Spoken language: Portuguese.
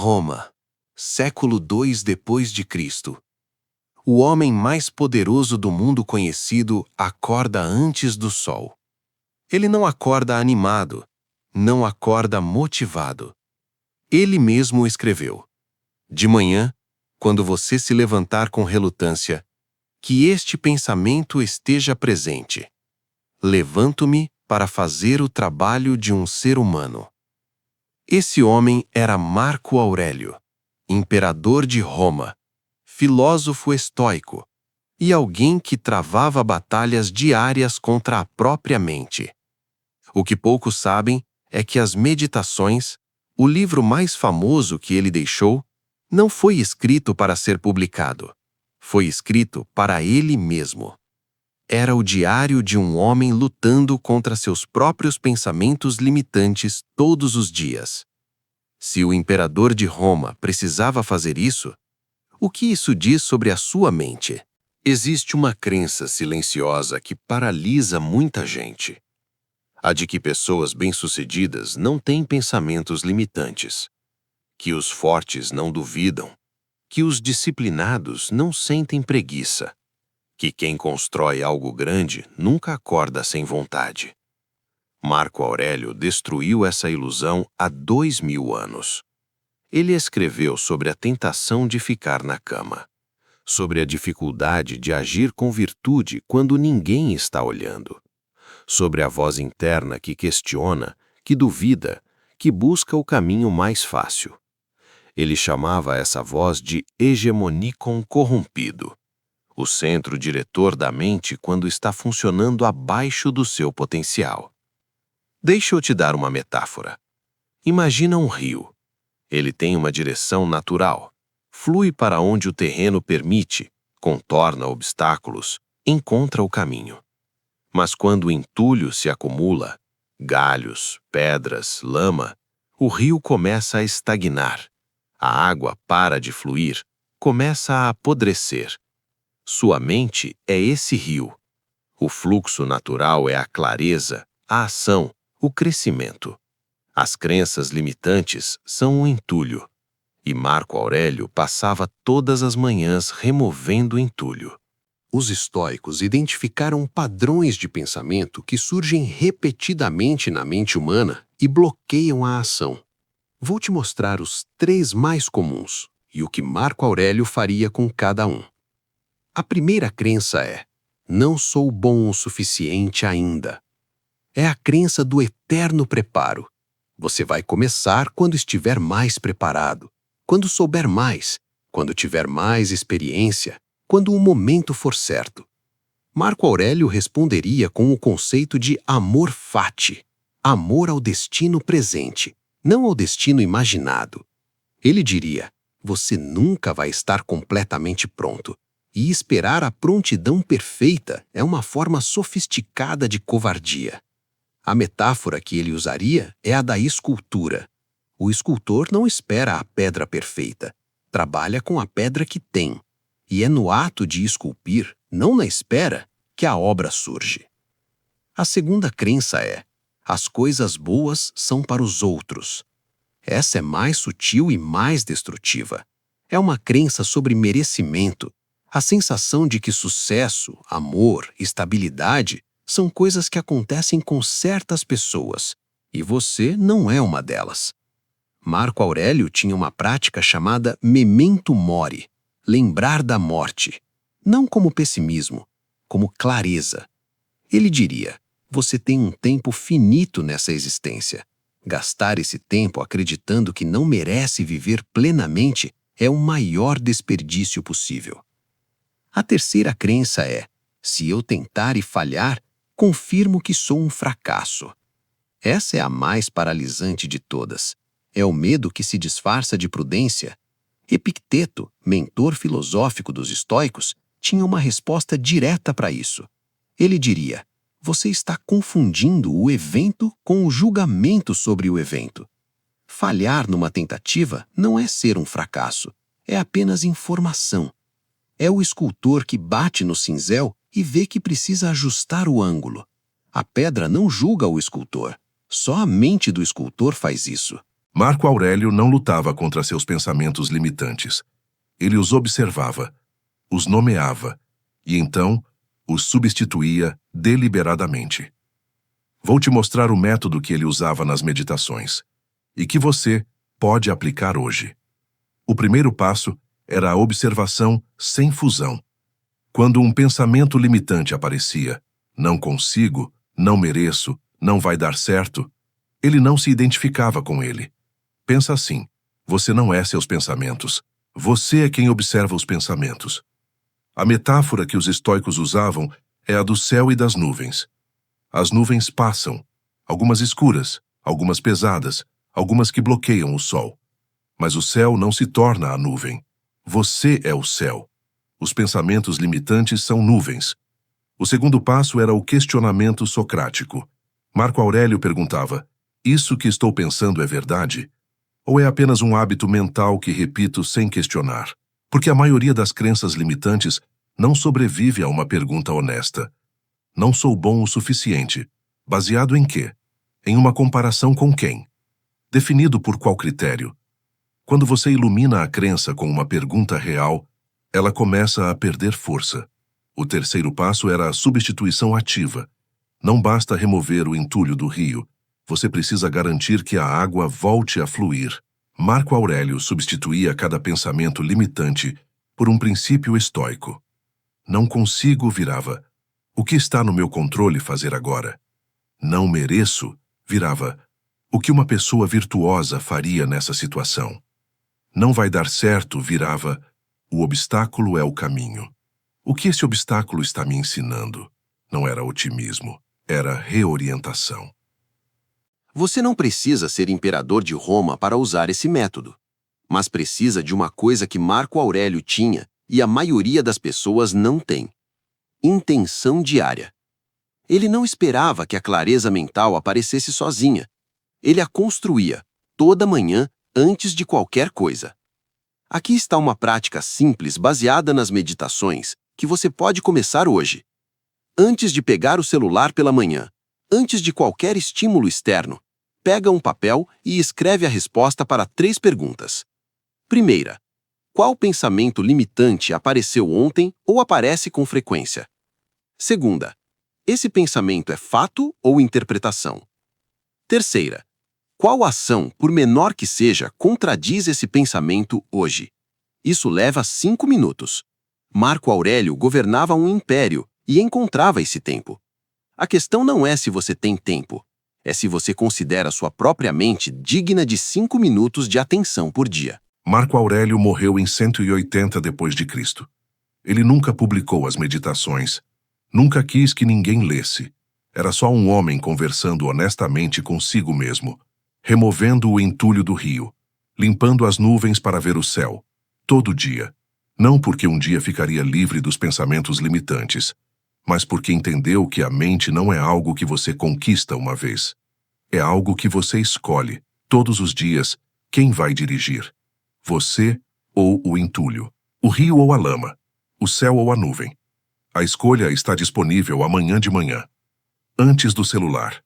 Roma, século II depois de Cristo. O homem mais poderoso do mundo conhecido acorda antes do sol. Ele não acorda animado, não acorda motivado. Ele mesmo escreveu: de manhã, quando você se levantar com relutância, que este pensamento esteja presente. Levanto-me para fazer o trabalho de um ser humano. Esse homem era Marco Aurélio, imperador de Roma, filósofo estoico e alguém que travava batalhas diárias contra a própria mente. O que poucos sabem é que as Meditações, o livro mais famoso que ele deixou, não foi escrito para ser publicado. Foi escrito para ele mesmo. Era o diário de um homem lutando contra seus próprios pensamentos limitantes todos os dias. Se o imperador de Roma precisava fazer isso, o que isso diz sobre a sua mente? Existe uma crença silenciosa que paralisa muita gente. A de que pessoas bem-sucedidas não têm pensamentos limitantes, que os fortes não duvidam, que os disciplinados não sentem preguiça, que quem constrói algo grande nunca acorda sem vontade. Marco Aurélio destruiu essa ilusão há 2000 anos. Ele escreveu sobre a tentação de ficar na cama, sobre a dificuldade de agir com virtude quando ninguém está olhando, sobre a voz interna que questiona, que duvida, que busca o caminho mais fácil. Ele chamava essa voz de hegemonicon corrompido, o centro diretor da mente quando está funcionando abaixo do seu potencial. Deixa eu te dar uma metáfora. Imagina um rio. Ele tem uma direção natural, flui para onde o terreno permite, contorna obstáculos, encontra o caminho. Mas quando o entulho se acumula, galhos, pedras, lama, o rio começa a estagnar. A água para de fluir, começa a apodrecer. Sua mente é esse rio. O fluxo natural é a clareza, a ação, o crescimento. As crenças limitantes são o entulho. E Marco Aurélio passava todas as manhãs removendo o entulho. Os estoicos identificaram padrões de pensamento que surgem repetidamente na mente humana e bloqueiam a ação. Vou te mostrar os 3 mais comuns e o que Marco Aurélio faria com cada um. A primeira crença é: não sou bom o suficiente ainda. É a crença do eterno preparo. Você vai começar quando estiver mais preparado, quando souber mais, quando tiver mais experiência, quando o momento for certo. Marco Aurélio responderia com o conceito de amor fati, amor ao destino presente, não ao destino imaginado. Ele diria: você nunca vai estar completamente pronto, e esperar a prontidão perfeita é uma forma sofisticada de covardia. A metáfora que ele usaria é a da escultura. O escultor não espera a pedra perfeita, trabalha com a pedra que tem, e é no ato de esculpir, não na espera, que a obra surge. A segunda crença é: as coisas boas são para os outros. Essa é mais sutil e mais destrutiva. É uma crença sobre merecimento, a sensação de que sucesso, amor, estabilidade são coisas que acontecem com certas pessoas, e você não é uma delas. Marco Aurélio tinha uma prática chamada memento mori, lembrar da morte, não como pessimismo, como clareza. Ele diria: você tem um tempo finito nessa existência. Gastar esse tempo acreditando que não merece viver plenamente é o maior desperdício possível. A terceira crença é: se eu tentar e falhar, confirmo que sou um fracasso. Essa é a mais paralisante de todas. É o medo que se disfarça de prudência. Epicteto, mentor filosófico dos estoicos, tinha uma resposta direta para isso. Ele diria: você está confundindo o evento com o julgamento sobre o evento. Falhar numa tentativa não é ser um fracasso, é apenas informação. É o escultor que bate no cinzel e vê que precisa ajustar o ângulo. A pedra não julga o escultor, só a mente do escultor faz isso. Marco Aurélio não lutava contra seus pensamentos limitantes. Ele os observava, os nomeava e então os substituía deliberadamente. Vou te mostrar o método que ele usava nas meditações e que você pode aplicar hoje. O primeiro passo era a observação sem fusão. Quando um pensamento limitante aparecia, não consigo, não mereço, não vai dar certo, ele não se identificava com ele. Pensa assim, você não é seus pensamentos, você é quem observa os pensamentos. A metáfora que os estoicos usavam é a do céu e das nuvens. As nuvens passam, algumas escuras, algumas pesadas, algumas que bloqueiam o sol. Mas o céu não se torna a nuvem. Você é o céu. Os pensamentos limitantes são nuvens. O segundo passo era o questionamento socrático. Marco Aurélio perguntava, isso que estou pensando é verdade? Ou é apenas um hábito mental que repito sem questionar? Porque a maioria das crenças limitantes não sobrevive a uma pergunta honesta. Não sou bom o suficiente. Baseado em quê? Em uma comparação com quem? Definido por qual critério? Quando você ilumina a crença com uma pergunta real, ela começa a perder força. O terceiro passo era a substituição ativa. Não basta remover o entulho do rio. Você precisa garantir que a água volte a fluir. Marco Aurélio substituía cada pensamento limitante por um princípio estoico. Não consigo, virava. O que está no meu controle fazer agora? Não mereço, virava. O que uma pessoa virtuosa faria nessa situação? Não vai dar certo, virava. O obstáculo é o caminho. O que esse obstáculo está me ensinando? Não era otimismo, era reorientação. Você não precisa ser imperador de Roma para usar esse método, mas precisa de uma coisa que Marco Aurélio tinha e a maioria das pessoas não tem: intenção diária. Ele não esperava que a clareza mental aparecesse sozinha. Ele a construía toda manhã antes de qualquer coisa. Aqui está uma prática simples baseada nas meditações que você pode começar hoje. Antes de pegar o celular pela manhã, antes de qualquer estímulo externo, pega um papel e escreve a resposta para 3 perguntas. Primeira, qual pensamento limitante apareceu ontem ou aparece com frequência? Segunda, esse pensamento é fato ou interpretação? Terceira, qual ação, por menor que seja, contradiz esse pensamento hoje? Isso leva 5 minutos. Marco Aurélio governava um império e encontrava esse tempo. A questão não é se você tem tempo, é se você considera sua própria mente digna de 5 minutos de atenção por dia. Marco Aurélio morreu em 180 d.C. Ele nunca publicou as meditações, nunca quis que ninguém lesse. Era só um homem conversando honestamente consigo mesmo, removendo o entulho do rio, limpando as nuvens para ver o céu, todo dia. Não porque um dia ficaria livre dos pensamentos limitantes, mas porque entendeu que a mente não é algo que você conquista uma vez. É algo que você escolhe, todos os dias, quem vai dirigir. Você ou o entulho, o rio ou a lama, o céu ou a nuvem. A escolha está disponível amanhã de manhã. Antes do celular,